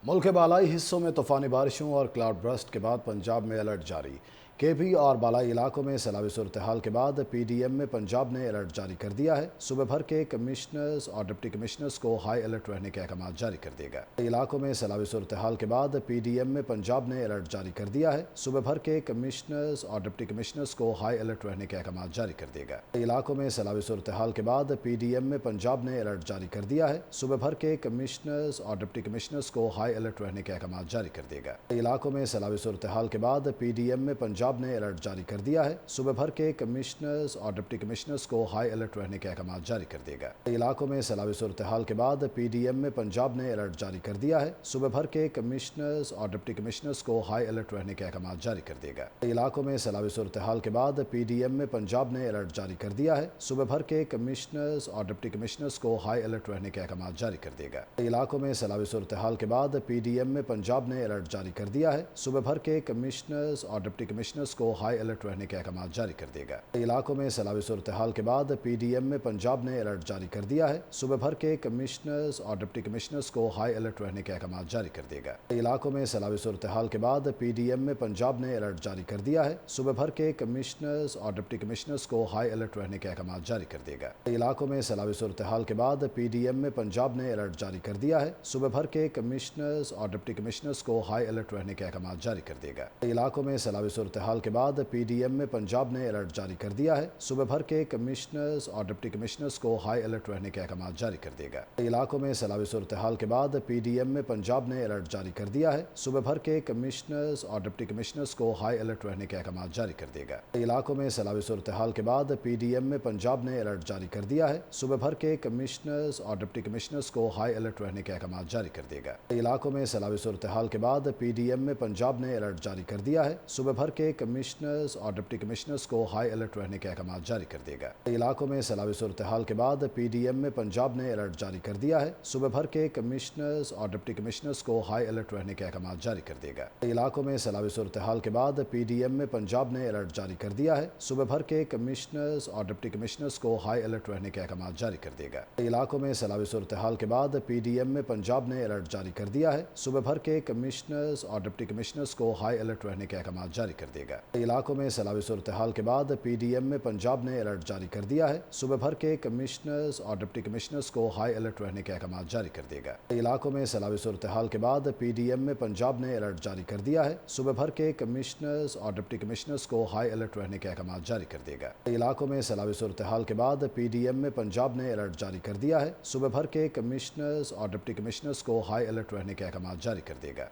ملک کے بالائی حصوں میں طوفانی بارشوں اور کلاؤڈ برسٹ کے بعد پنجاب میں الرٹ جاری۔ کے پی اور بالائی علاقوں میں سیلابی صورتحال کے بعد پی ڈی ایم میں پنجاب نے الرٹ جاری کر دیا ہے۔ صوبے بھر کے کمشنرز اور ڈپٹی کمشنرز کو ہائی الرٹ رہنے کے احکامات جاری کر دیے گئے۔ علاقوں میں سیلابی صورتحال کے بعد پی ڈی ایم میں پنجاب نے الرٹ جاری کر دیا ہے۔ صوبے بھر کے کمشنرز اور ڈپٹی کمشنرز کو ہائی الرٹ رہنے کے احکامات جاری کر دیے گئے۔ علاقوں میں سیلابی صورتحال کے بعد پی ڈی ایم میں پنجاب نے الرٹ جاری کر دیا ہے۔ صوبے بھر کے کمشنرز اور ڈپٹی کمشنرز کو ہائی الرٹ رہنے کے احکامات جاری کر دیے گئے۔ علاقوں میں سیلابی صورتحال کے بعد پی ڈی ایم میں پنجاب نے الرٹ جاری کر دیا ہے۔ صوبے بھر کے کمشنرز اور ڈپٹی کمشنرز کو ہائی الرٹ رہنے کے احکامات جاری کر دیے گئے۔ علاقوں میں سیلابی صورتحال کے بعد پی ڈی ایم میں پنجاب نے الرٹ جاری کر دیا ہے۔ صوبے بھر کے کمشنرز اور ڈپٹی کمشنرز کو ہائی الرٹ رہنے کے احکامات جاری کر دیے گئے۔ علاقوں میں سیلابی صورتحال کے بعد پی ڈی ایم میں پنجاب نے الرٹ جاری کر دیا ہے۔ صوبے بھر کے کمشنرز اور ڈپٹی کمشنرز کو ہائی الرٹ رہنے کے احکامات جاری کر دیے گئے۔ علاقوں میں سیلابی صورتحال کے بعد پی ڈی ایم میں پنجاب نے الرٹ جاری کر دیا ہے۔ صوبے بھر کے کمشنرز اور ڈپٹی کمشنرز کو ہائی الرٹ رہنے کے احکامات جاری کر دیے گئے۔ علاقوں میں سیلابی صورتحال کے بعد پی ڈی ایم میں پنجاب نے الرٹ جاری کر دیا ہے۔ صوبے بھر کے کمشنرز اور ڈپٹی کمشنرز کو ہائی الرٹ رہنے کے احکامات جاری کر دیے گئے۔ علاقوں میں سیلابی صورتحال کے بعد پی ڈی ایم میں پنجاب نے الرٹ جاری کر دیا ہے۔ صوبے بھر کے کمشنرز اور ڈپٹی کمشنرز کو ہائی الرٹ رہنے کے احکامات جاری کر دیے گئے۔ علاقوں میں سیلابی صورتحال کے بعد پی ڈی ایم میں پنجاب نے الرٹ جاری کر دیا ہے۔ صوبے بھر کے کمشنرز اور ڈپٹی کمشنرز کو ہائی الرٹ رہنے کے احکامات جاری کر دیے گئے۔ علاقوں میں سیلابی صورتحال کے بعد پی ڈی ایم میں پنجاب نے الرٹ جاری کر دیا ہے۔ صوبے بھر کے کمشنرز اور ڈپٹی کمشنرز کو ہائی الرٹ رہنے کے احکامات جاری کر دیے گئے۔ علاقوں میں سیلابی صورتحال کے بعد پی ڈی ایم میں پنجاب نے الرٹ جاری کر دیا ہے۔ صوبے بھر کے کمشنرز اور ڈپٹی کمشنرز کو ہائی الرٹ رہنے کے احکامات جاری کر دیے گئے۔ علاقوں میں سیلابی صورتحال کے بعد پی ڈی ایم میں پنجاب نے الرٹ جاری کر دیا ہے۔ صوبے بھر کے کمشنرز اور ڈپٹی کمشنرز کو ہائی الرٹ رہنے کے احکامات جاری کر دیے گئے۔ علاقوں میں سیلابی صورتحال کے بعد پی ڈی ایم میں پنجاب نے الرٹ جاری کر دیا ہے۔ صوبے بھر کے کمشنرز اور ڈپٹی کمشنرز کو ہائی الرٹ رہنے کے احکامات جاری کر دیے گئے۔ علاقوں میں سیلابی صورتحال کے بعد پی ڈی ایم میں پنجاب نے الرٹ جاری کر دیا ہے۔ صوبے بھر کے کمشنرز اور ڈپٹی کمشنرز کو ہائی الرٹ رہنے کے احکامات جاری کر دیے گئے۔ علاقوں میں سیلابی صورتحال کے بعد پی ڈی ایم میں پنجاب نے الرٹ جاری کر دیا ہے۔ صوبے بھر کے کمشنرز اور ڈپٹی کمشنرز کو ہائی الرٹ رہنے کے احکامات جاری کر دیے گئے۔ علاقوں میں سیلابی صورتحال کے بعد پی ڈی ایم میں پنجاب نے الرٹ جاری کر دیا ہے۔ صوبے بھر کے کمشنرز اور ڈپٹی کمشنرز کو ہائی الرٹ رہنے کے احکامات جاری کر دیے گئے۔ علاقوں میں سیلابی صورتحال کے بعد پی ڈی ایم میں پنجاب نے الرٹ جاری کر دیا ہے۔ صوبے بھر کے کمشنرز اور ڈپٹی کمشنرز کو ہائی الرٹ رہنے کے احکامات جاری کر دیے گئے۔ علاقوں میں سیلابی صورتحال کے بعد پی ڈی ایم میں پنجاب نے الرٹ جاری کر دیا ہے۔ صوبے بھر کے کمشنرز اور ڈپٹی کمشنرز کو ہائی الرٹ رہنے کے احکامات جاری کر دیے گئے۔ علاقوں میں سیلابی صورتحال کے بعد پی ڈی ایم میں پنجاب نے الرٹ جاری کر دیا ہے۔ صوبے بھر کے کمشنرز اور ڈپٹی کمشنرز کو ہائی الرٹ رہنے کے احکامات جاری کر دیے گئے۔